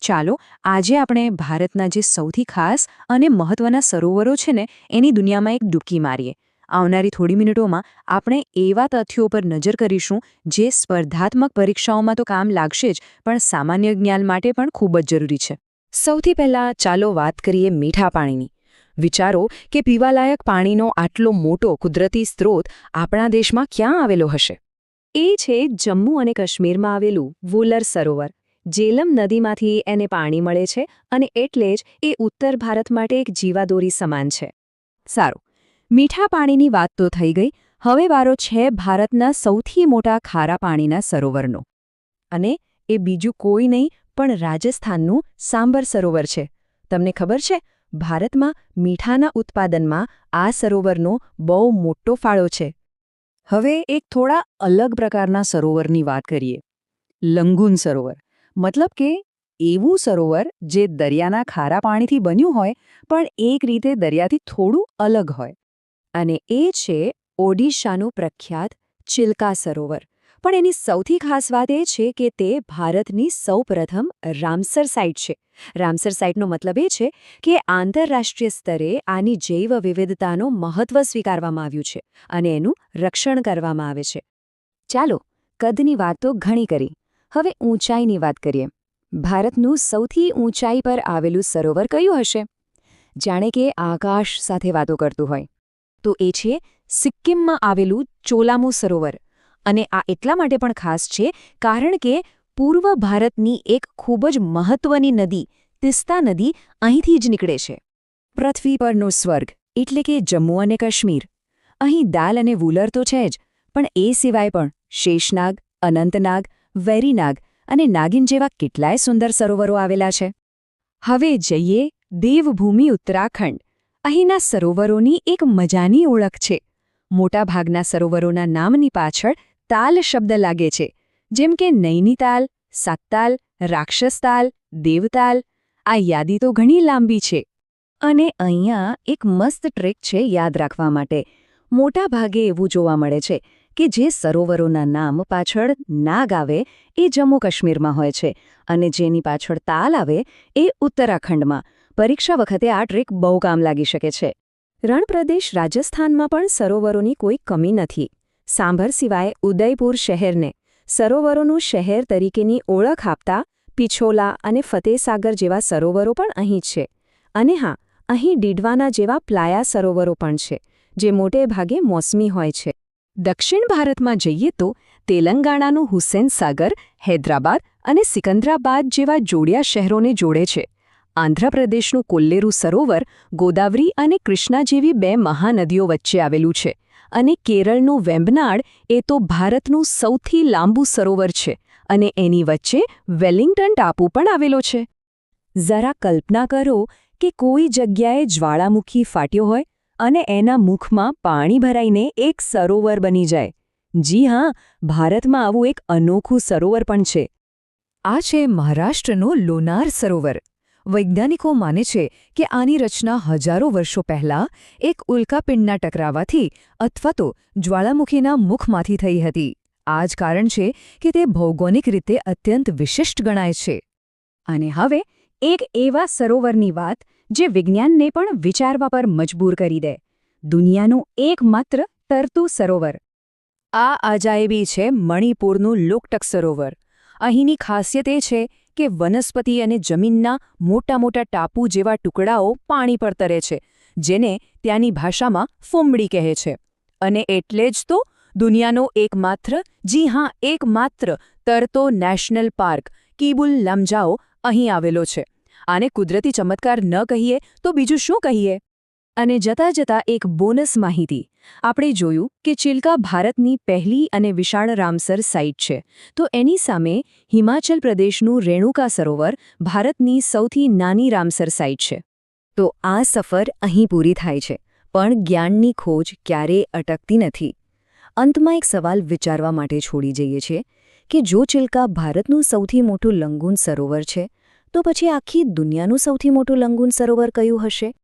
ચાલો આજે આપણે ભારતના જે સૌથી ખાસ અને મહત્વના સરોવરો છે ને એની દુનિયામાં એક ડૂબકી મારીએ. આવનારી થોડી મિનિટોમાં આપણે એવા તથ્યો પર નજર કરીશું જે સ્પર્ધાત્મક પરીક્ષાઓમાં તો કામ લાગશે જ, પણ સામાન્ય જ્ઞાન માટે પણ ખૂબ જ જરૂરી છે. સૌથી પહેલાં ચાલો વાત કરીએ મીઠા પાણીની. વિચારો કે પીવાલાયક પાણીનો આટલો મોટો કુદરતી સ્ત્રોત આપણા દેશમાં ક્યાં આવેલો હશે? એ છે જમ્મુ અને કાશ્મીરમાં આવેલું વુલર સરોવર. જેલમ નદીમાંથી એને પાણી મળે છે અને એટલે જ એ ઉત્તર ભારત માટે એક જીવાદોરી સમાન છે. સારું, મીઠા પાણીની વાત તો થઈ ગઈ. હવે વારો છે ભારતના સૌથી મોટા ખારા પાણીના સરોવરનો. અને એ બીજું કોઈ નહીં પણ રાજસ્થાનનું સાંબર સરોવર છે. તમને ખબર છે, ભારતમાં મીઠાના ઉત્પાદનમાં આ સરોવરનો બહુ મોટો ફાળો છે. હવે એક થોડા અલગ પ્રકારના સરોવરની વાત કરીએ. લંગુન સરોવર, મતલબ કે એવું સરોવર જે દરિયાના ખારા પાણીથી બન્યું હોય પણ એક રીતે દરિયાથી થોડું અલગ હોય. અને એ છે ઓડિશાનું પ્રખ્યાત ચિલ્કા સરોવર. પણ એની સૌથી ખાસ વાત એ છે કે તે ભારતની સૌપ્રથમ રામસર સાઇટ છે. રામસર સાઇટનો મતલબ એ છે કે આંતરરાષ્ટ્રીય સ્તરે આની જૈવ વિવિધતાનું મહત્વ સ્વીકારવામાં આવ્યું છે અને એનું રક્ષણ કરવામાં આવે છે. ચાલો, કદની વાત તો ઘણી કરી. હવે ઊંચાઈની વાત કરીએ. ભારતનું સૌથી ઊંચાઈ પર આવેલું સરોવર કયું હશે? જાણે કે આકાશ સાથે વાતો કરતું હોય. તો એ છે સિક્કિમમાં આવેલું ચોલામુ સરોવર. અને આ એટલા માટે પણ ખાસ છે કારણ કે પૂર્વ ભારતની એક ખૂબ જ મહત્વની નદી તિસ્તા નદી અહીંથી જ નીકળે છે. પૃથ્વી પરનો સ્વર્ગ એટલે કે જમ્મુ અને કાશ્મીર. અહીં દાલ અને વુલર તો છે જ, પણ એ સિવાય પણ શેષનાગ, અનંતનાગ, વેરીનાગ અને નાગિન જેવા કેટલાય સુંદર સરોવરો આવેલા છે. હવે જઈએ દેવભૂમિ ઉત્તરાખંડ. અહીંના સરોવરોની એક મજાની ઓળખ છે. મોટાભાગના સરોવરોના નામની પાછળ તાલ શબ્દ લાગે છે, જેમ કે નૈનીતાલ, સાતતાલ, રાક્ષસતાલ, દેવતાલ. આ યાદી તો ઘણી લાંબી છે. અને અહીંયા એક મસ્ત ટ્રેક છે યાદ રાખવા માટે. મોટાભાગે એવું જોવા મળે છે કે જે સરોવરોના નામ પાછળ નાગ આવે એ જમ્મુ કાશ્મીરમાં હોય છે અને જેની પાછળ તાલ આવે એ ઉત્તરાખંડમાં. પરીક્ષા વખતે આ ટ્રેક બહુ કામ લાગી શકે છે. રણપ્રદેશ રાજસ્થાનમાં પણ સરોવરોની કોઈ કમી નથી. સાંભર સિવાય ઉદયપુર શહેરને સરોવરોનું શહેર તરીકેની ઓળખ આપતા પિછોલા અને ફતેસાગર જેવા સરોવરો પણ અહીં જ છે. અને હા, અહીં ડીડવાના જેવા પ્લાયા સરોવરો પણ છે, જે મોટે ભાગે મોસમી હોય છે. દક્ષિણ ભારતમાં જઈએ તો તેલંગાણાનું હુસેન સાગર હૈદરાબાદ અને સિકંદરાબાદ જેવા જોડિયા શહેરોને જોડે છે. આંધ્રપ્રદેશનું કોલ્લેરુ સરોવર ગોદાવરી અને કૃષ્ણા જેવી બે મહાનદીઓ વચ્ચે આવેલું છે. અને કેરળનું વેમ્બનાડ એ તો ભારતનું સૌથી લાંબુ સરોવર છે અને એની વચ્ચે વેલિંગ્ટન ટાપુ પણ આવેલો છે. જરા કલ્પના કરો કે કોઈ જગ્યાએ જ્વાળામુખી ફાટ્યો હોય અને એના મુખમાં પાણી ભરાઈને એક સરોવર બની જાય. જી હા, ભારતમાં આવું એક અનોખું સરોવર પણ છે. આ છે મહારાષ્ટ્રનું લોનાર સરોવર. વૈજ્ઞાનિકો માને છે કે આની રચના હજારો વર્ષો પહેલાં એક ઉલ્કાપિંડના ટકરાવાથી અથવા તો જ્વાળામુખીના મુખમાંથી થઈ હતી. આ જ કારણ છે કે તે ભૌગોલિક રીતે અત્યંત વિશિષ્ટ ગણાય છે. અને હવે એક એવા સરોવરની વાત જે વિજ્ઞાનને પણ વિચારવા પર મજબૂર કરી દે. દુનિયાનું એકમાત્ર તરતું સરોવર. આ અજાયબી છે મણિપુરનું લોકટક સરોવર. અહીંની ખાસિયત એ છે કે વનસ્પતિ અને જમીનના મોટા મોટા ટાપુ જેવા ટુકડાઓ પાણી પર તરે છે, જેને ત્યાંની ભાષામાં ફુમડી કહે છે. અને એટલે જ તો દુનિયાનો એકમાત્ર, જી હા એકમાત્ર તરતો નેશનલ પાર્ક કિબુલ લમજાઓ અહીં આવેલો છે. આને કુદરતી ચમત્કાર ન કહીએ તો બીજું શું કહીએ? અને જતાં જતાં એક બોનસ માહિતી. આપણે જોયું કે ચિલ્કા ભારતની પહેલી અને વિશાળ રામસર સાઇટ છે, તો એની સામે હિમાચલ પ્રદેશનું રેણુકા સરોવર ભારતની સૌથી નાની રામસર સાઇટ છે. તો આ સફર અહીં પૂરી થાય છે, પણ જ્ઞાનની ખોજ ક્યારેય અટકતી નથી. અંતમાં એક સવાલ વિચારવા માટે છોડી જઈએ છીએ કે જો ચિલ્કા ભારતનું સૌથી મોટું લંગૂન સરોવર છે, તો પછી આખી દુનિયાનું સૌથી મોટું લંગૂન સરોવર કયું હશે?